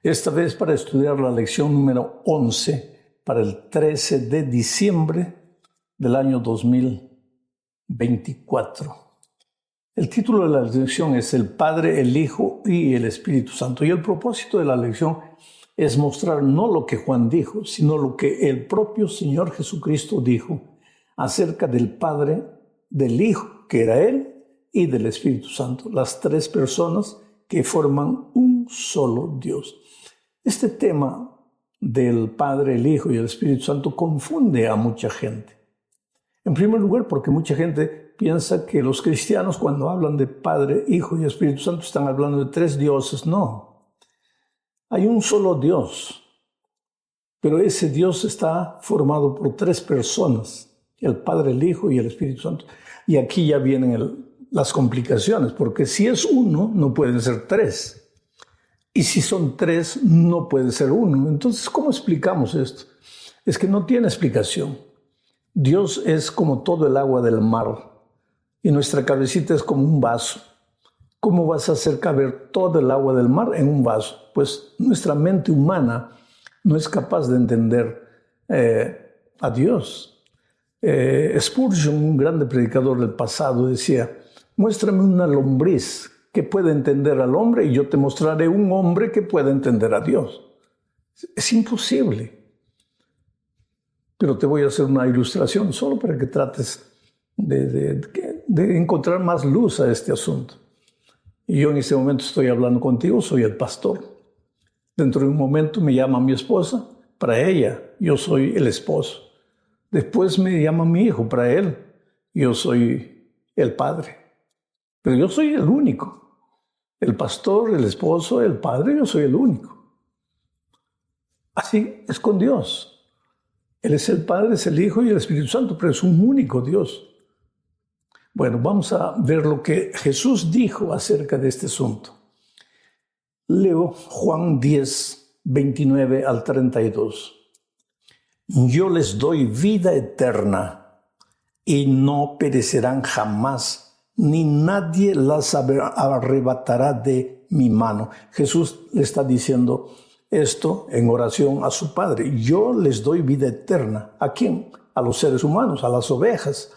esta vez para estudiar la lección número 11 para el 13 de diciembre del año 2024. El título de la lección es El Padre, el Hijo y el Espíritu Santo. Y el propósito de la lección es mostrar no lo que Juan dijo, sino lo que el propio Señor Jesucristo dijo acerca del Padre, del Hijo, que era Él, y del Espíritu Santo, las tres personas que forman un solo Dios. Este tema del Padre, el Hijo y el Espíritu Santo confunde a mucha gente. En primer lugar, porque mucha gente piensa que los cristianos cuando hablan de Padre, Hijo y Espíritu Santo están hablando de tres dioses. No, hay un solo Dios, pero ese Dios está formado por tres personas, el Padre, el Hijo y el Espíritu Santo. Y aquí ya vienen las complicaciones, porque si es uno, no pueden ser tres. Y si son tres, no puede ser uno. Entonces, ¿cómo explicamos esto? Es que no tiene explicación. Dios es como todo el agua del mar y nuestra cabecita es como un vaso. ¿Cómo vas a hacer caber todo el agua del mar en un vaso? Pues nuestra mente humana no es capaz de entender a Dios. Spurgeon, un grande predicador del pasado, decía: muéstrame una lombriz que pueda entender al hombre y yo te mostraré un hombre que pueda entender a Dios. Es imposible. Pero te voy a hacer una ilustración solo para que trates de encontrar más luz a este asunto. Y yo en este momento estoy hablando contigo, soy el pastor. Dentro de un momento me llama mi esposa, para ella yo soy el esposo. Después me llama mi hijo, para él yo soy el padre. Pero yo soy el único. El pastor, el esposo, el padre, yo soy el único. Así es con Dios. Él es el Padre, es el Hijo y el Espíritu Santo, pero es un único Dios. Bueno, vamos a ver lo que Jesús dijo acerca de este asunto. Leo Juan 10, 29 al 32. Yo les doy vida eterna y no perecerán jamás, ni nadie las arrebatará de mi mano. Jesús le está diciendo esto en oración a su Padre. Yo les doy vida eterna. ¿A quién? A los seres humanos, a las ovejas.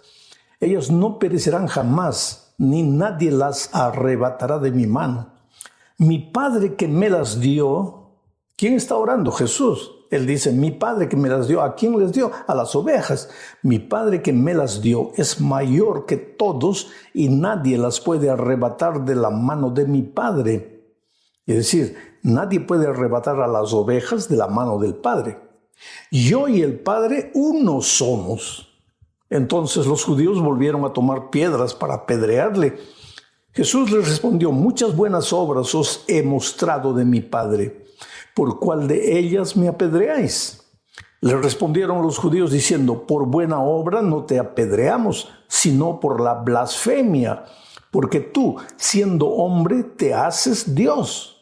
Ellos no perecerán jamás, ni nadie las arrebatará de mi mano. Mi Padre que me las dio, ¿quién está orando? Jesús. Él dice, mi Padre que me las dio, ¿a quién les dio? A las ovejas. Mi Padre que me las dio es mayor que todos y nadie las puede arrebatar de la mano de mi Padre. Es decir, nadie puede arrebatar a las ovejas de la mano del Padre. Yo y el Padre uno somos. Entonces los judíos volvieron a tomar piedras para apedrearle. Jesús les respondió, muchas buenas obras os he mostrado de mi Padre. ¿Por cuál de ellas me apedreáis? Le respondieron los judíos diciendo, por buena obra no te apedreamos, sino por la blasfemia, porque tú, siendo hombre, te haces Dios.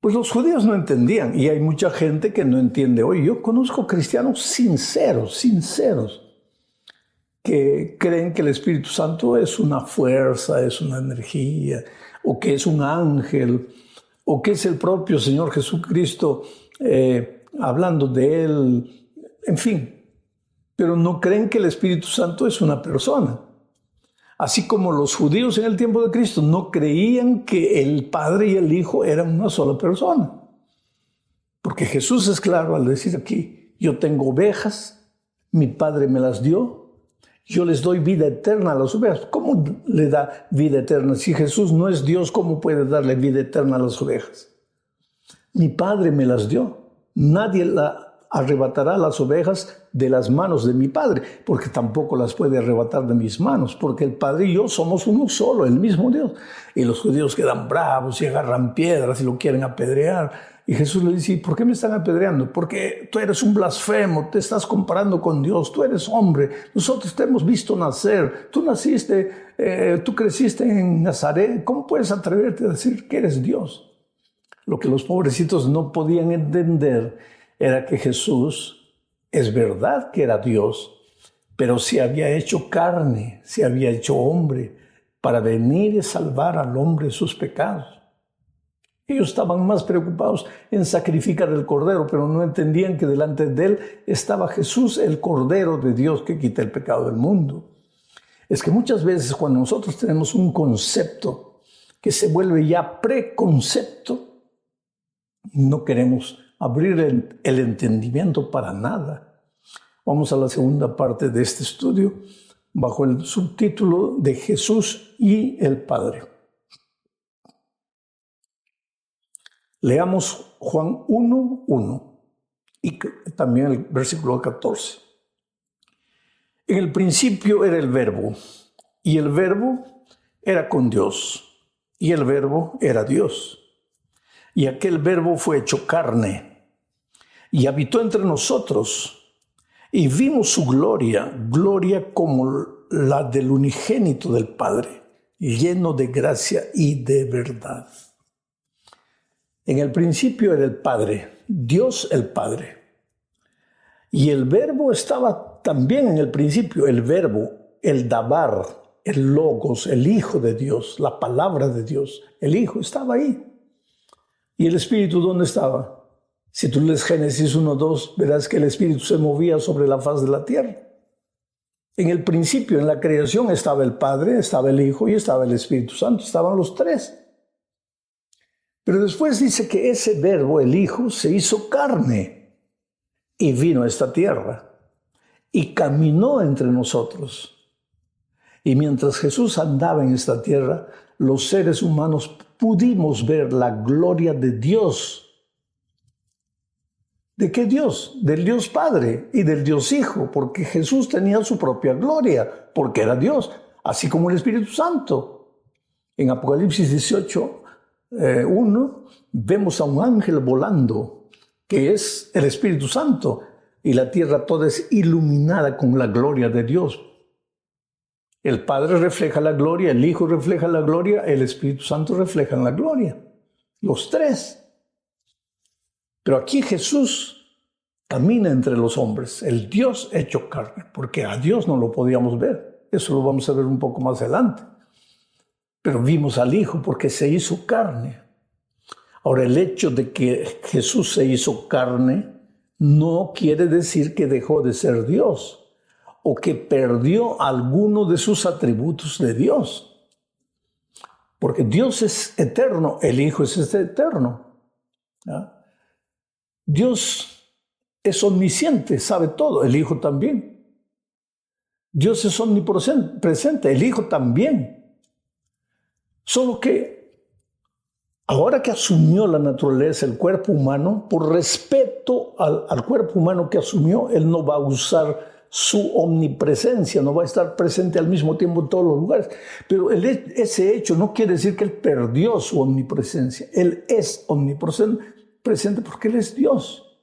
Pues los judíos no entendían, y hay mucha gente que no entiende hoy. Yo conozco cristianos sinceros, que creen que el Espíritu Santo es una fuerza, es una energía, o que es un ángel, o que es el propio Señor Jesucristo hablando de Él, en fin. Pero no creen que el Espíritu Santo es una persona. Así como los judíos en el tiempo de Cristo no creían que el Padre y el Hijo eran una sola persona. Porque Jesús es claro al decir aquí, yo tengo ovejas, mi Padre me las dio, yo les doy vida eterna a las ovejas. ¿Cómo le da vida eterna? Si Jesús no es Dios, ¿cómo puede darle vida eterna a las ovejas? Mi Padre me las dio. Nadie arrebatará las ovejas de las manos de mi Padre, porque tampoco las puede arrebatar de mis manos, porque el Padre y yo somos uno solo, el mismo Dios. Y los judíos quedan bravos y agarran piedras y lo quieren apedrear. Y Jesús le dice, ¿por qué me están apedreando? Porque tú eres un blasfemo, te estás comparando con Dios, tú eres hombre, nosotros te hemos visto nacer, tú creciste en Nazaret, ¿cómo puedes atreverte a decir que eres Dios? Lo que los pobrecitos no podían entender era que Jesús es verdad que era Dios, pero se había hecho carne, se había hecho hombre para venir y salvar al hombre de sus pecados. Ellos estaban más preocupados en sacrificar el cordero, pero no entendían que delante de él estaba Jesús, el Cordero de Dios que quita el pecado del mundo. Es que muchas veces cuando nosotros tenemos un concepto que se vuelve ya preconcepto, no queremos abrir el entendimiento para nada. Vamos a la segunda parte de este estudio bajo el subtítulo de Jesús y el Padre. Leamos Juan 1:1 y también el versículo 14. En el principio era el Verbo, y el Verbo era con Dios, y el Verbo era Dios. Y aquel Verbo fue hecho carne, y habitó entre nosotros, y vimos su gloria, gloria como la del unigénito del Padre, lleno de gracia y de verdad. En el principio era el Padre, Dios el Padre. Y el Verbo estaba también en el principio, el Verbo, el Dabar, el Logos, el Hijo de Dios, la palabra de Dios. El Hijo estaba ahí. ¿Y el Espíritu dónde estaba? Si tú lees Génesis 1:2, verás que el Espíritu se movía sobre la faz de la tierra. En el principio, en la creación, estaba el Padre, estaba el Hijo y estaba el Espíritu Santo. Estaban los tres. Pero después dice que ese Verbo, el Hijo, se hizo carne y vino a esta tierra y caminó entre nosotros. Y mientras Jesús andaba en esta tierra, los seres humanos pudimos ver la gloria de Dios. ¿De qué Dios? Del Dios Padre y del Dios Hijo, porque Jesús tenía su propia gloria, porque era Dios, así como el Espíritu Santo. En Apocalipsis 18:1 vemos a un ángel volando, que es el Espíritu Santo, y la tierra toda es iluminada con la gloria de Dios. El Padre refleja la gloria, el Hijo refleja la gloria, el Espíritu Santo refleja la gloria. Los tres. Pero aquí Jesús camina entre los hombres, el Dios hecho carne, porque a Dios no lo podíamos ver. Eso lo vamos a ver un poco más adelante. Pero vimos al Hijo porque se hizo carne. Ahora, el hecho de que Jesús se hizo carne no quiere decir que dejó de ser Dios o que perdió alguno de sus atributos de Dios. Porque Dios es eterno, el Hijo es eterno. ¿Ya? Dios es omnisciente, sabe todo, el Hijo también. Dios es omnipresente, el Hijo también. Solo que ahora que asumió la naturaleza, el cuerpo humano, por respeto al cuerpo humano que asumió, Él no va a usar su omnipresencia, no va a estar presente al mismo tiempo en todos los lugares. Pero ese hecho no quiere decir que Él perdió su omnipresencia. Él es omnipresente porque Él es Dios.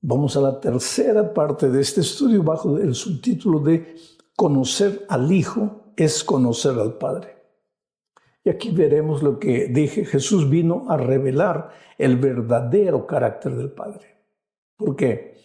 Vamos a la tercera parte de este estudio bajo el subtítulo de Conocer al Hijo es conocer al Padre. Y aquí veremos lo que dije. Jesús vino a revelar el verdadero carácter del Padre. ¿Por qué?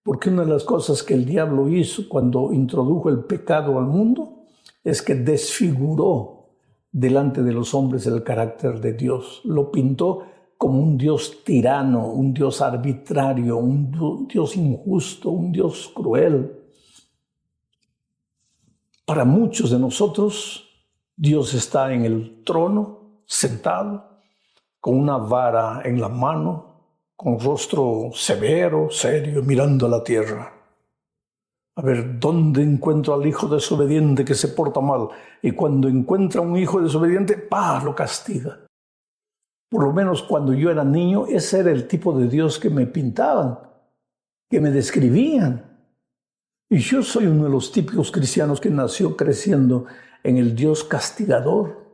Porque una de las cosas que el diablo hizo cuando introdujo el pecado al mundo es que desfiguró delante de los hombres el carácter de Dios. Lo pintó como un Dios tirano, un Dios arbitrario, un Dios injusto, un Dios cruel. Para muchos de nosotros, Dios está en el trono, sentado, con una vara en la mano, con rostro severo, serio, mirando a la tierra. A ver, ¿dónde encuentro al hijo desobediente que se porta mal? Y cuando encuentra un hijo desobediente, ¡pah!, lo castiga. Por lo menos cuando yo era niño, ese era el tipo de Dios que me pintaban, que me describían. Y yo soy uno de los típicos cristianos que nació creciendo en el Dios castigador.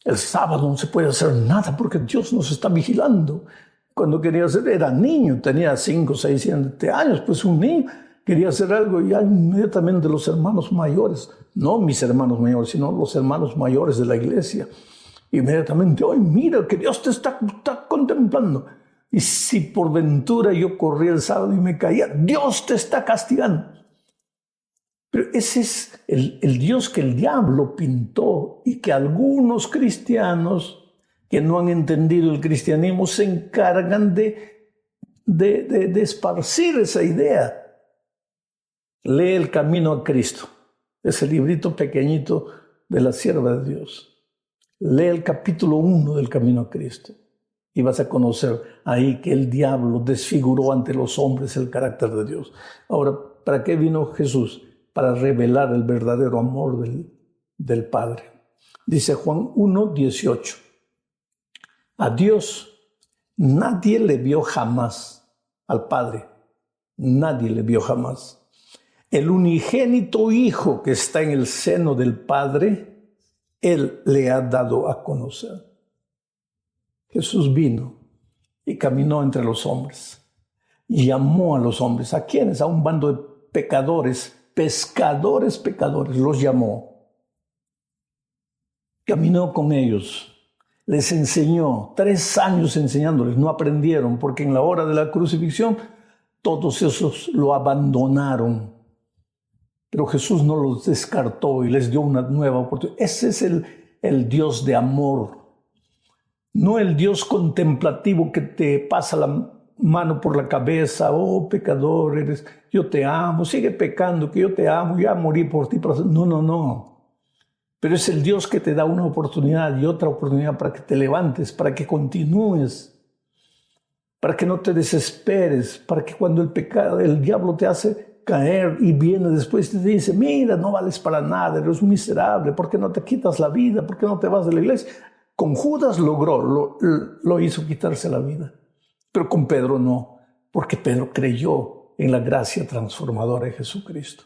El sábado no se puede hacer nada porque Dios nos está vigilando. Cuando quería hacer, era niño, tenía 5, 6, 7 años, pues un niño quería hacer algo y ya inmediatamente los hermanos mayores, no mis hermanos mayores, sino los hermanos mayores de la iglesia, inmediatamente, ¡ay, mira que Dios te está contemplando! Y si por ventura yo corría el sábado y me caía, Dios te está castigando. Pero ese es el Dios que el diablo pintó y que algunos cristianos que no han entendido el cristianismo se encargan de esparcir esa idea. Lee El Camino a Cristo, ese librito pequeñito de la sierva de Dios. Lee el capítulo 1 del Camino a Cristo y vas a conocer ahí que el diablo desfiguró ante los hombres el carácter de Dios. Ahora, ¿para qué vino Jesús? Para revelar el verdadero amor del Padre. Dice Juan 1:18. A Dios nadie le vio jamás, al Padre, nadie le vio jamás. El unigénito Hijo que está en el seno del Padre, Él le ha dado a conocer. Jesús vino y caminó entre los hombres y llamó a los hombres. ¿A quiénes? A un bando de pecadores, pescadores, los llamó. Caminó con ellos. Les enseñó, 3 años enseñándoles, no aprendieron, porque en la hora de la crucifixión todos esos lo abandonaron. Pero Jesús no los descartó y les dio una nueva oportunidad. Ese es el Dios de amor, no el Dios contemplativo que te pasa la mano por la cabeza. Oh, pecador eres, yo te amo, sigue pecando, que yo te amo, ya morí por ti. No. Pero es el Dios que te da una oportunidad y otra oportunidad para que te levantes, para que continúes, para que no te desesperes, para que cuando el diablo te hace caer y viene después y te dice, mira, no vales para nada, eres un miserable, ¿por qué no te quitas la vida? ¿Por qué no te vas de la iglesia? Con Judas lo hizo quitarse la vida, pero con Pedro no, porque Pedro creyó en la gracia transformadora de Jesucristo.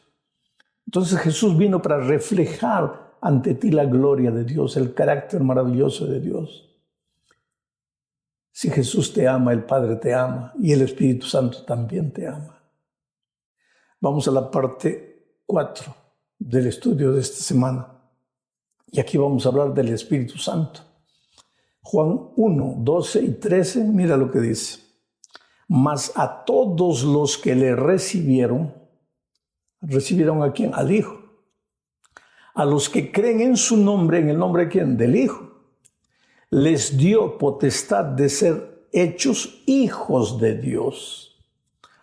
Entonces Jesús vino para reflejar ante ti la gloria de Dios, el carácter maravilloso de Dios. Si Jesús te ama, el Padre te ama y el Espíritu Santo también te ama. Vamos a la parte 4 del estudio de esta semana. Y aquí vamos a hablar del Espíritu Santo. Juan 1, 12 y 13, mira lo que dice. Mas a todos los que le recibieron ¿a quién? Al Hijo. A los que creen en su nombre, ¿en el nombre de quién? Del Hijo. Les dio potestad de ser hechos hijos de Dios,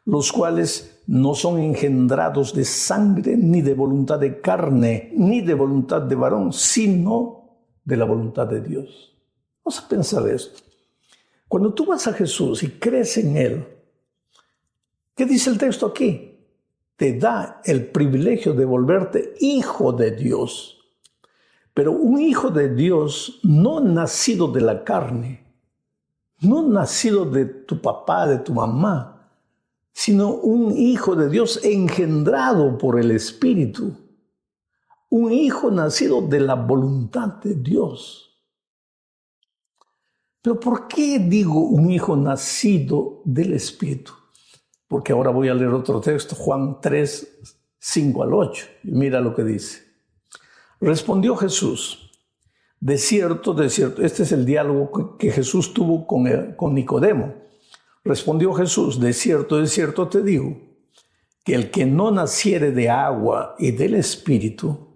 los cuales no son engendrados de sangre, ni de voluntad de carne, ni de voluntad de varón, sino de la voluntad de Dios. Vamos a pensar esto. Cuando tú vas a Jesús y crees en Él, ¿qué dice el texto aquí? Te da el privilegio de volverte hijo de Dios. Pero un hijo de Dios no nacido de la carne, no nacido de tu papá, de tu mamá, sino un hijo de Dios engendrado por el Espíritu. Un hijo nacido de la voluntad de Dios. Pero ¿por qué digo un hijo nacido del Espíritu? Porque ahora voy a leer otro texto, Juan 3, 5 al 8. Y mira lo que dice. Respondió Jesús, de cierto, este es el diálogo que Jesús tuvo con Nicodemo. Respondió Jesús, de cierto te digo, que el que no naciere de agua y del Espíritu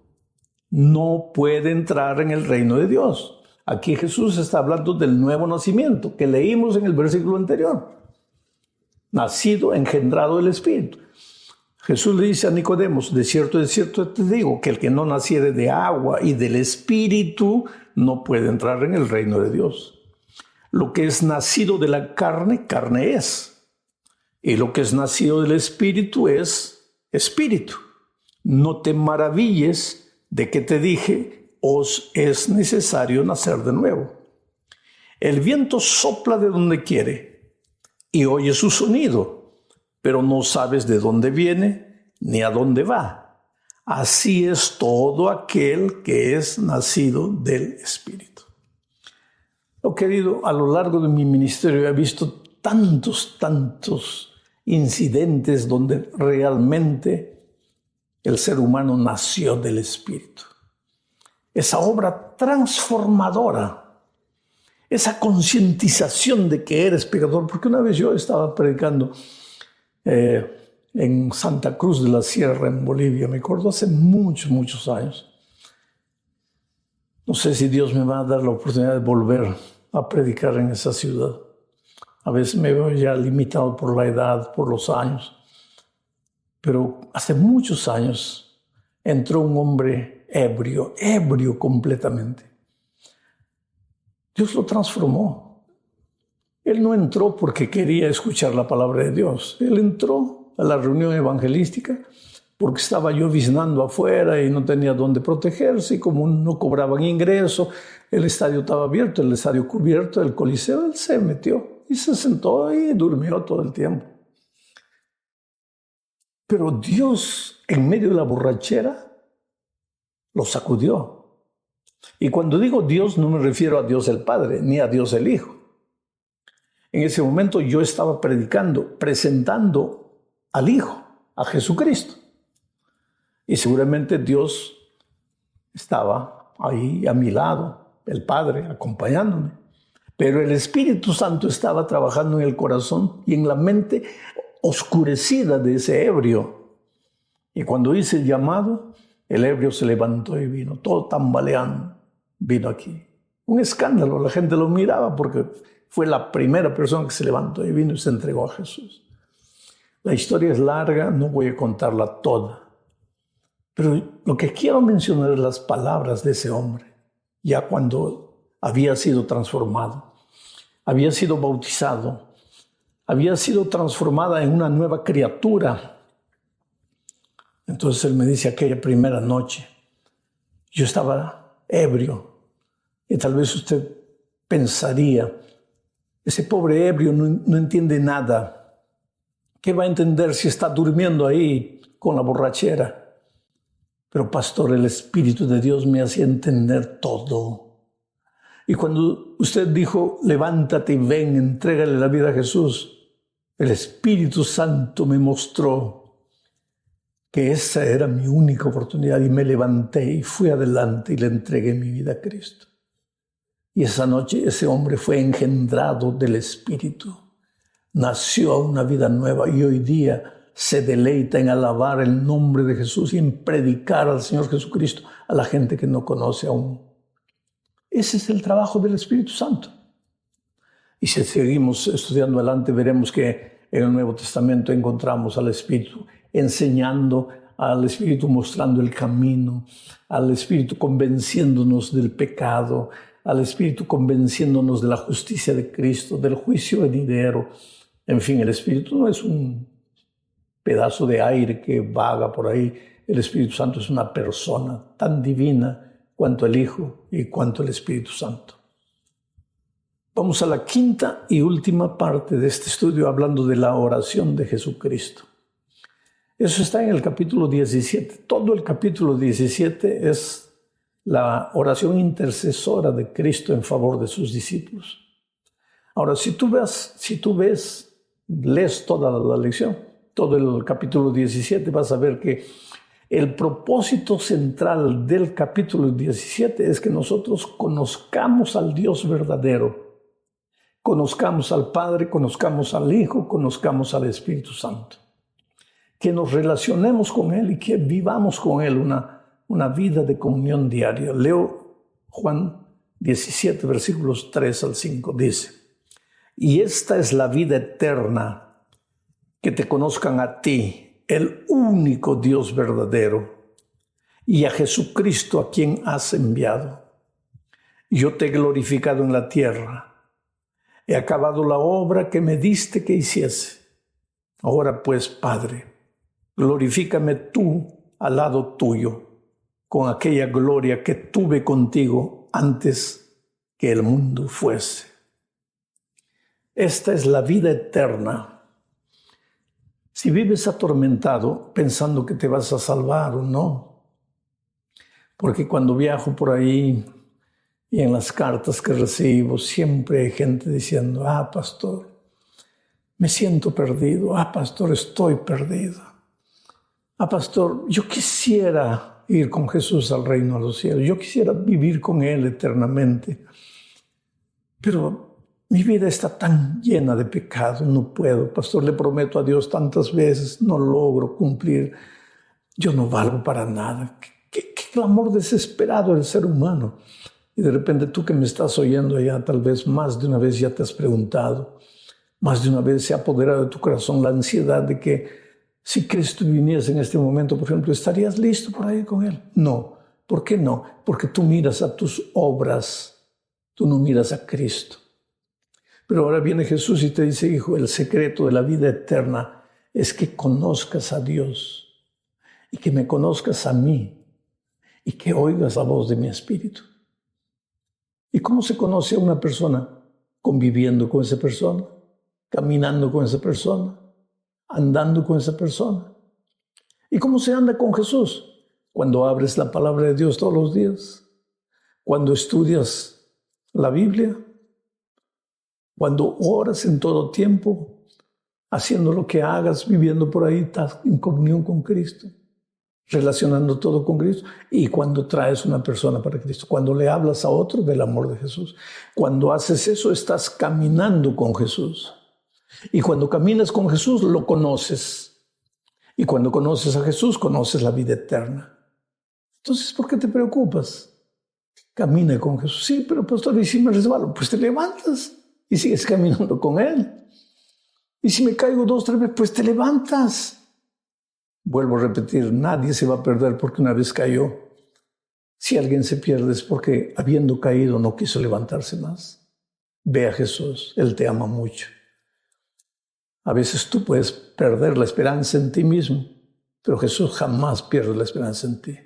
no puede entrar en el reino de Dios. Aquí Jesús está hablando del nuevo nacimiento que leímos en el versículo anterior. Nacido, engendrado del Espíritu. Jesús le dice a Nicodemo, de cierto te digo, que el que no naciere de agua y del Espíritu no puede entrar en el reino de Dios. Lo que es nacido de la carne, carne es. Y lo que es nacido del Espíritu es espíritu. No te maravilles de que te dije, os es necesario nacer de nuevo. El viento sopla de donde quiere y oyes su sonido, pero no sabes de dónde viene ni a dónde va. Así es todo aquel que es nacido del Espíritu. Oh, querido, a lo largo de mi ministerio he visto tantos incidentes donde realmente el ser humano nació del Espíritu. Esa obra transformadora, esa concientización de que eres pecador, porque una vez yo estaba predicando en Santa Cruz de la Sierra, en Bolivia, me acuerdo, hace muchos años. No sé si Dios me va a dar la oportunidad de volver a predicar en esa ciudad. A veces me veo ya limitado por la edad, por los años. Pero hace muchos años entró un hombre ebrio completamente. Dios lo transformó. Él no entró porque quería escuchar la palabra de Dios. Él entró a la reunión evangelística porque estaba lloviznando afuera y no tenía dónde protegerse, y como no cobraban ingreso, el estadio estaba abierto, el estadio cubierto, el coliseo, él se metió y se sentó y durmió todo el tiempo. Pero Dios, en medio de la borrachera, lo sacudió. Y cuando digo Dios, no me refiero a Dios el Padre, ni a Dios el Hijo. En ese momento yo estaba predicando, presentando al Hijo, a Jesucristo. Y seguramente Dios estaba ahí a mi lado, el Padre, acompañándome. Pero el Espíritu Santo estaba trabajando en el corazón y en la mente oscurecida de ese ebrio. Y cuando hice el llamado, el ebrio se levantó y vino, todo tambaleando, vino aquí. Un escándalo, la gente lo miraba porque fue la primera persona que se levantó y vino y se entregó a Jesús. La historia es larga, no voy a contarla toda. Pero lo que quiero mencionar es las palabras de ese hombre, ya cuando había sido transformado, había sido bautizado, había sido transformada en una nueva criatura. Entonces él me dice, aquella primera noche, yo estaba ebrio, y tal vez usted pensaría, ese pobre ebrio no entiende nada. ¿Qué va a entender si está durmiendo ahí con la borrachera? Pero pastor, el Espíritu de Dios me hacía entender todo. Y cuando usted dijo, levántate y ven, entrégale la vida a Jesús, el Espíritu Santo me mostró que esa era mi única oportunidad y me levanté y fui adelante y le entregué mi vida a Cristo. Y esa noche ese hombre fue engendrado del Espíritu, nació a una vida nueva y hoy día se deleita en alabar el nombre de Jesús y en predicar al Señor Jesucristo a la gente que no conoce aún. Ese es el trabajo del Espíritu Santo. Y si seguimos estudiando adelante, veremos que en el Nuevo Testamento encontramos al Espíritu enseñando, al Espíritu mostrando el camino, al Espíritu convenciéndonos del pecado, al Espíritu convenciéndonos de la justicia de Cristo, del juicio venidero. En fin, el Espíritu no es un pedazo de aire que vaga por ahí. El Espíritu Santo es una persona tan divina cuanto el Hijo y cuanto el Espíritu Santo. Vamos a la quinta y última parte de este estudio hablando de la oración de Jesucristo. Eso está en el capítulo 17. Todo el capítulo 17 es la oración intercesora de Cristo en favor de sus discípulos. Ahora, si tú lees toda la lección, todo el capítulo 17, vas a ver que el propósito central del capítulo 17 es que nosotros conozcamos al Dios verdadero, conozcamos al Padre, conozcamos al Hijo, conozcamos al Espíritu Santo, que nos relacionemos con Él y que vivamos con Él una vida de comunión diaria. Leo Juan 17, versículos 3 al 5, dice, y esta es la vida eterna, que te conozcan a ti, el único Dios verdadero, y a Jesucristo a quien has enviado. Yo te he glorificado en la tierra, he acabado la obra que me diste que hiciese. Ahora pues, Padre, glorifícame tú al lado tuyo, con aquella gloria que tuve contigo antes que el mundo fuese. Esta es la vida eterna. Si vives atormentado pensando que te vas a salvar o no, porque cuando viajo por ahí y en las cartas que recibo siempre hay gente diciendo, pastor, me siento perdido, pastor, estoy perdido, pastor, yo quisiera ir con Jesús al reino de los cielos, yo quisiera vivir con Él eternamente, pero mi vida está tan llena de pecado, no puedo. Pastor, le prometo a Dios tantas veces, no logro cumplir. Yo no valgo para nada. Qué clamor desesperado del ser humano. Y de repente tú que me estás oyendo allá, tal vez más de una vez ya te has preguntado, más de una vez se ha apoderado de tu corazón la ansiedad de que si Cristo viniese en este momento, por ejemplo, ¿estarías listo para ir con Él? No. ¿Por qué no? Porque tú miras a tus obras, tú no miras a Cristo. Pero ahora viene Jesús y te dice, hijo, el secreto de la vida eterna es que conozcas a Dios y que me conozcas a mí y que oigas la voz de mi espíritu. ¿Y cómo se conoce a una persona? Conviviendo con esa persona, caminando con esa persona, andando con esa persona. ¿Y cómo se anda con Jesús? Cuando abres la palabra de Dios todos los días, cuando estudias la Biblia, cuando oras en todo tiempo, haciendo lo que hagas, viviendo por ahí, estás en comunión con Cristo, relacionando todo con Cristo, y cuando traes una persona para Cristo, cuando le hablas a otro del amor de Jesús. Cuando haces eso, estás caminando con Jesús. Y cuando caminas con Jesús, lo conoces. Y cuando conoces a Jesús, conoces la vida eterna. Entonces, ¿por qué te preocupas? Camina con Jesús. Sí, pero pastor, ¿y si me resbalo? Pues te levantas y sigues caminando con Él. Y si me caigo 2 o 3 veces, pues te levantas. Vuelvo a repetir, nadie se va a perder porque una vez cayó. Si alguien se pierde es porque habiendo caído no quiso levantarse más. Ve a Jesús, Él te ama mucho. A veces tú puedes perder la esperanza en ti mismo, pero Jesús jamás pierde la esperanza en ti.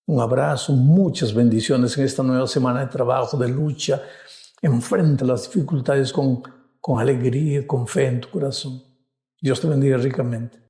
Un abrazo, muchas bendiciones en esta nueva semana de trabajo, de lucha. Enfrenta las dificultades con alegría, con fe en tu corazón. Dios te bendiga ricamente.